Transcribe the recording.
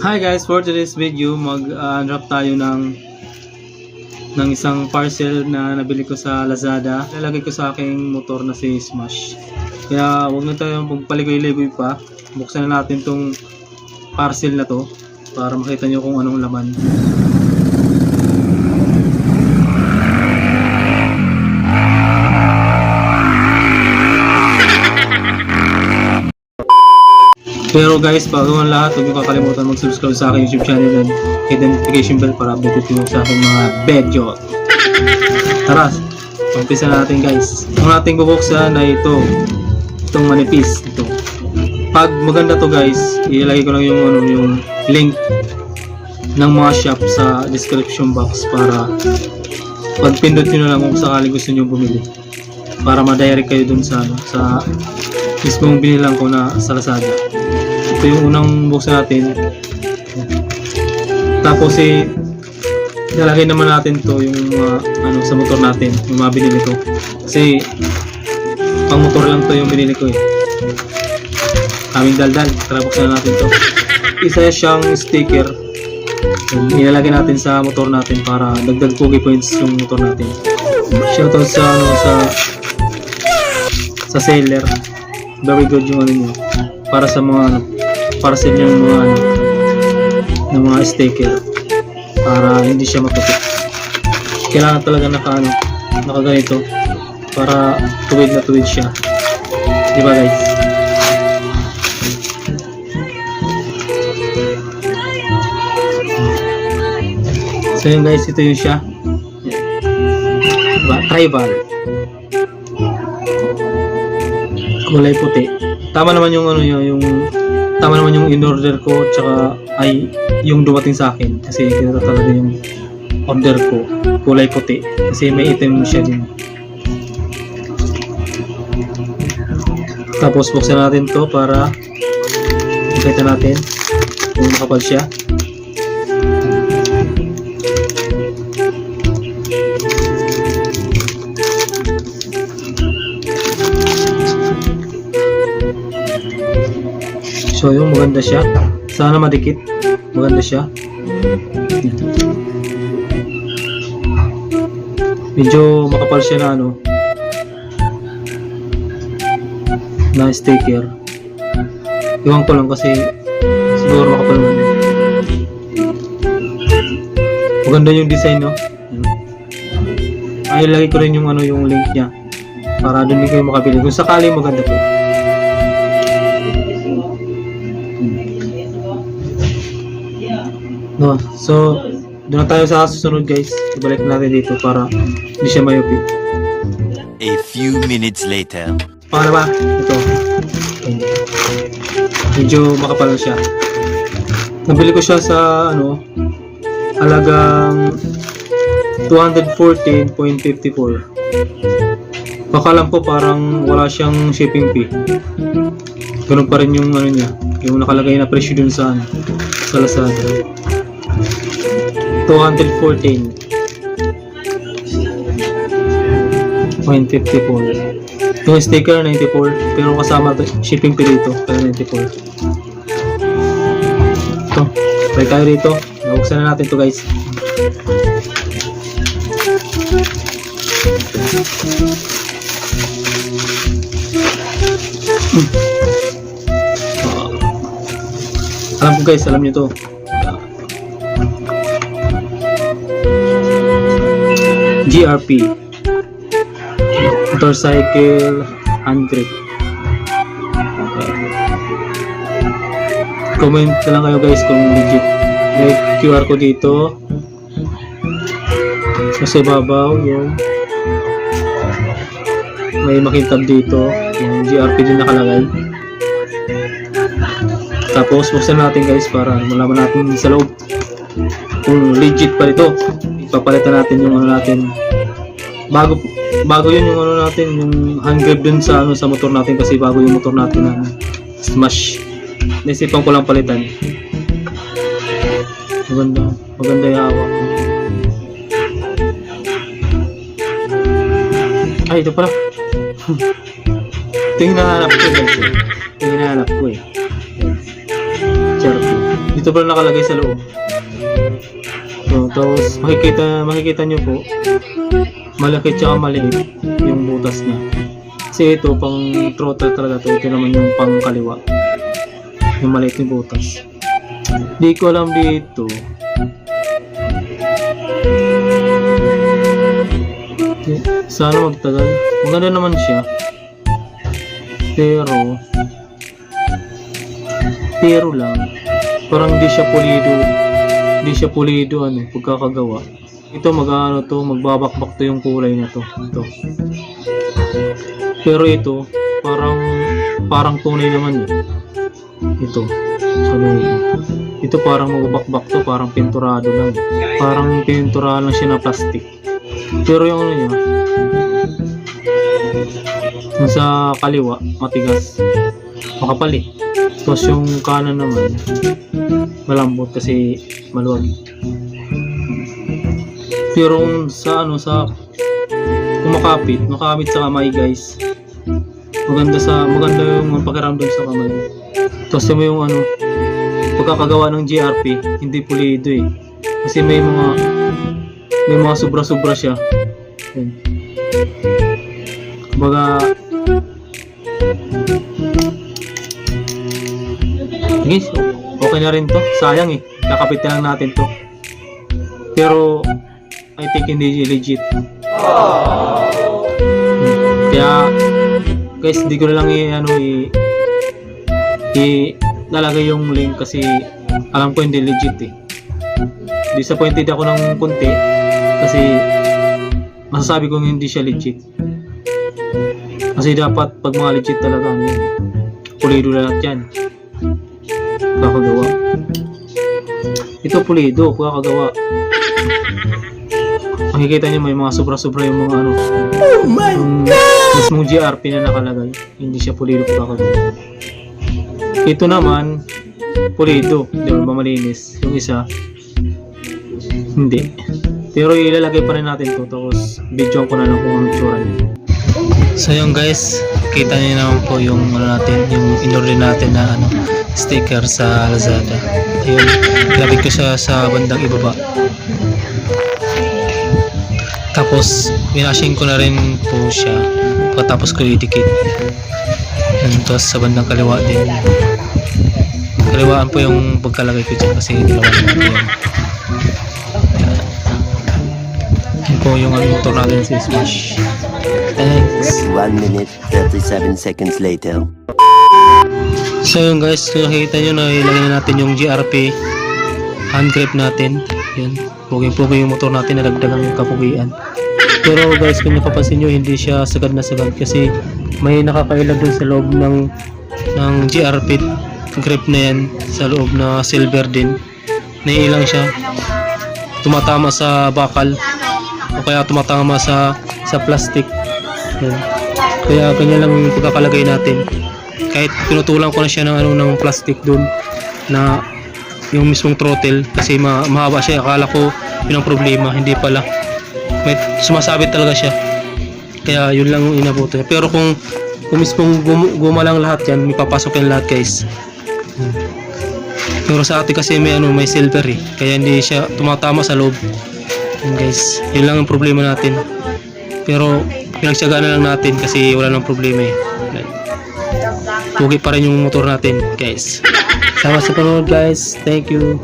Hi guys, for today's video mag-unwrap tayo ng isang parcel na nabili ko sa Lazada. Lalagay ko sa aking motor na si Smash. Kaya huwag na tayo magpaligoy-ligoy pa. Buksan na natin tong parcel na to para makita nyo kung anong laman. Pero guys, bago ang lahat, huwag niyo kakalimutan mag-subscribe sa aking YouTube channel and hit the notification bell para updated kayo sa aking mga video. Tara, umpisa natin guys. Ang ating bubuksan ay itong manipis. Ito. Pag maganda to guys, ilagay ko lang yung link ng mga shop sa description box para pag pindot nyo na lang kung sakali gusto nyo bumili. Para ma-direct kayo dun sa mismong binilang ko na sa Lazada. Ito yung unang buksan natin. Tapos ilalagay naman natin to yung sa motor natin, yung mga binili ko. Kasi pang motor lang to yung binili ko Kaming daldal. Tara, buksan natin to. Isa siyang sticker. Ilalagay natin sa motor natin para dagdag pogi points yung motor natin. Shoutout sa seller. Very good yung nyo. Para sa mga parcel yung mga sticker para hindi siya maputik. Kailangan talaga naka-ganito para tuwid na tuwid siya, diba guys? So yun guys, ito yun siya, diba? Tribal kulay puti. Tama naman yung tama naman yung in-order ko, tsaka ay yung dumating sa akin kasi ito talaga yung order ko, kulay puti kasi may item siya din. Tapos buksan natin to para makita natin kung makapal siya. So yung maganda siya. Sana madikit. Maganda siya. Medyo makapal siya na na sticker. Iwan ko lang kasi siguro makapal naman. Maganda yung design Ay lagay ko rin yung link niya para doon din kayo makabili kung sakali maganda po. So, doon na tayo sa susunod guys. Ibalik natin dito para hindi siya mayupi. A few minutes later. Pangalawa, ito. Medyo makapal siya. Nabili ko siya sa halagang 214.54. Baka lang po parang wala siyang shipping fee. Ganun pa rin yung niya, yung nakalagay na presyo dun sa Lazada. 214.54. Yung sticker 94 pero kasama shipping fee dito kaya 94. Ito, try tayo dito. Nabuksan na natin to guys. Alam ko guys, alam nyo to. GRP motorcycle hand grip. Comment na lang kayo guys kung legit. May QR ko dito sa ibabaw, yung may makintab dito, yung GRP din nakalagay. Tapos buksan natin guys para malaman natin sa loob kung legit pa ito. Ipapalitan natin yung natin bago yun yung natin, yung hand grip dun sa motor natin kasi bago yung motor natin na Smash. Naisipan ko lang palitan. Maganda yung hawak. Ay, ito pala. Ito yung hinahanap ko guys. Ito yung hinahanap ko Ito pala nakalagay sa loob. So, tapos makikita nyo po, malaki tsaka maliit yung butas niya. Kasi ito, pang throttle talaga to. Ito naman yung pang kaliwa. Yung maliit yung butas. Di ko alam dito. Sana magtagal. Maganda naman siya. Pero lang. Parang hindi siya pulido ano, pagkakagawa. Ito magbabakbak to yung kulay na to. Ito. Pero ito, parang tunay naman eh. Ito. Ito parang magbabakbak to, parang pinturado lang. Parang pinturado lang siya na plastic. Pero yung ano niya, yung sa kaliwa, matigas. Makapal eh. Tapos yung kanan naman, malambot kasi maluwag. Pero sa kung makapit sa kamay guys, maganda yung pakiramdam sa kamay. Tapos yung pagkakagawa ng GRP, hindi pulido eh. Kasi may mga sobra-sobra siya. Yan. Kumbaga, guys, okay na rin to. Sayang eh, kakapit na lang natin to. Pero I think hindi legit. Kaya guys, hindi ko na lang nalagay yung link kasi alam ko hindi legit eh. Disappointed ako ng konti kasi masasabi kong hindi siya legit. Kasi dapat pag mga legit talaga pulido lahat yan. Kakagawa. Ito pulido, kakagawa. Makikita nyo may mga sobra-sobra yung mga mismong GRP na nakalagay. Hindi siya pulido, kakagawa. Ito naman pulido, di ba malinis. Yung isa hindi. Pero ilalagay pa rin natin to, tapos videoan ko na lang kung anong tsura niya. So yung guys, kita niyo naman po yung yung in-order natin na sticker sa Lazada. Ayun, ilagay ko siya sa bandang ibaba. Tapos minashing ko na rin po siya pagkatapos ko idikit. Tapos sa bandang kaliwa din. Kaliwaan po yung pagkalagay ko dyan kasi dalawa naman po yan. Yan po yung motor natin si Smash. Thanks. 1 minute 37 seconds later. So yun guys, kung nakikita nyo na ilagay na natin yung GRP hand grip natin. Yan, puging-puging yung motor natin, nalagdagan yung kapugian. Pero guys, kung napapansin nyo, hindi siya sagad na sagad kasi may nakakailag dun sa loob ng GRP grip na yan, sa loob na silver din. Naiilang siya, tumatama sa bakal o kaya tumatama sa plastic. Yan. Kaya ganyan lang yung pagkakalagay natin. Kahit pinutulang ko na siya ng plastic dun na yung mismong throttle kasi mahaba siya. Akala ko yun ang problema, hindi pala. May sumasabit talaga siya. Kaya yun lang yung inabuto. Pero kung mismong guma lang lahat yan, may papasok yan lahat guys. Pero sa atin kasi may silver eh. Kaya hindi siya tumatama sa loob. Yun guys, yun lang ang problema natin. Pero pinagsiyagaan na lang natin kasi wala nang problema eh. Pugi pa rin yung motor natin guys. Sama sa panonood guys. Thank you.